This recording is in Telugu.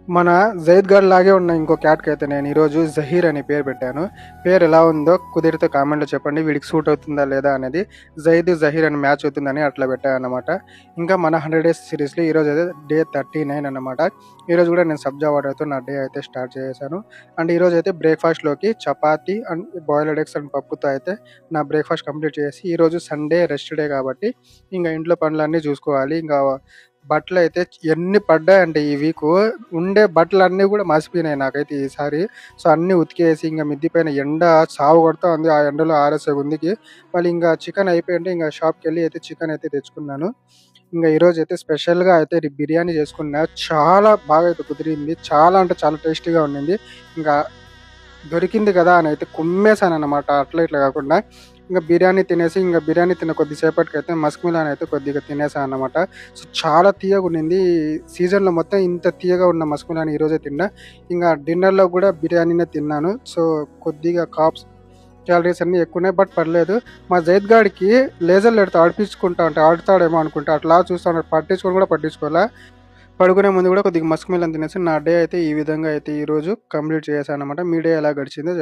మన జైద్ గఢ్ లాగే ఉన్న ఇంకో క్యాట్కి అయితే నేను ఈరోజు జహీర్ అని పేరు పెట్టాను. పేరు ఎలా ఉందో కుదిరితే కామెంట్లో చెప్పండి. వీడికి సూట్ అవుతుందా లేదా అనేది. జైద్ జహీర్ అని మ్యాచ్ అవుతుందని అట్లా పెట్టాను అనమాట. ఇంకా మన 100 డేస్ సిరీస్లో ఈరోజు అయితే డే 39 అనమాట. ఈరోజు కూడా నేను సబ్జా వాటర్తో నా డే అయితే స్టార్ట్ చేశాను. అండ్ ఈరోజు అయితే బ్రేక్ఫాస్ట్లోకి chapati and boiled eggs and పప్పుతో అయితే నా బ్రేక్ఫాస్ట్ కంప్లీట్ చేసి, ఈరోజు సండే రెస్ట్ డే కాబట్టి ఇంకా ఇంట్లో పనులన్నీ చూసుకోవాలి. ఇంకా బట్టలైతే ఎన్ని పడ్డాయంటే ఈ వీకు, ఉండే బట్టలన్నీ కూడా మాసిపోయినాయి నాకైతే ఈసారి. సో అన్నీ ఉతికేసి ఇంకా మిద్ది పైన ఎండ సావు కొడతా ఉంది. ఆ ఎండలో ఆరేసే ముందుకి మళ్ళీ ఇంకా చికెన్ అయిపోయింటే ఇంకా షాప్కి వెళ్ళి అయితే చికెన్ అయితే తెచ్చుకున్నాను. ఇంకా ఈరోజు అయితే స్పెషల్గా అయితే బిర్యానీ చేసుకున్నా. చాలా బాగా అయితే కుదిరింది. చాలా అంటే చాలా టేస్టీగా ఉండింది. ఇంకా దొరికింది కదా అని అయితే కుమ్మేశాను అనమాట. అట్లా ఇట్లా కాకుండా ఇంకా బిర్యానీ తినేసి, ఇంకా బిర్యానీ తిన్న కొద్దిసేపటికైతే మస్క్ మిలాన్ అయితే కొద్దిగా తినేసాను అనమాట. సో చాలా తీయగా ఉండింది. సీజన్లో మొత్తం ఇంత తీయగా ఉన్న మస్క్ మిలాన్ ఈరోజే తిన్నా. ఇంకా డిన్నర్లో కూడా బిర్యానీనే తిన్నాను. సో కొద్దిగా క్యాలరీస్ అన్నీ ఎక్కువనే, బట్ పర్లేదు. మా జైద్ గాడికి లేజర్ లైట్తో ఆడిపించుకుంటా అంటే ఆడుతాడేమో అనుకుంటా అట్లా చూస్తాను, పట్టించుకొని కూడా పట్టించుకోవాలా. పడుకునే ముందు కూడా కొద్దిగా మస్క్ మిలాన్ తినేసి నా డే అయితే ఈ విధంగా అయితే ఈరోజు కంప్లీట్ చేశాను అనమాట. మీ డే ఎలా గడిచిందో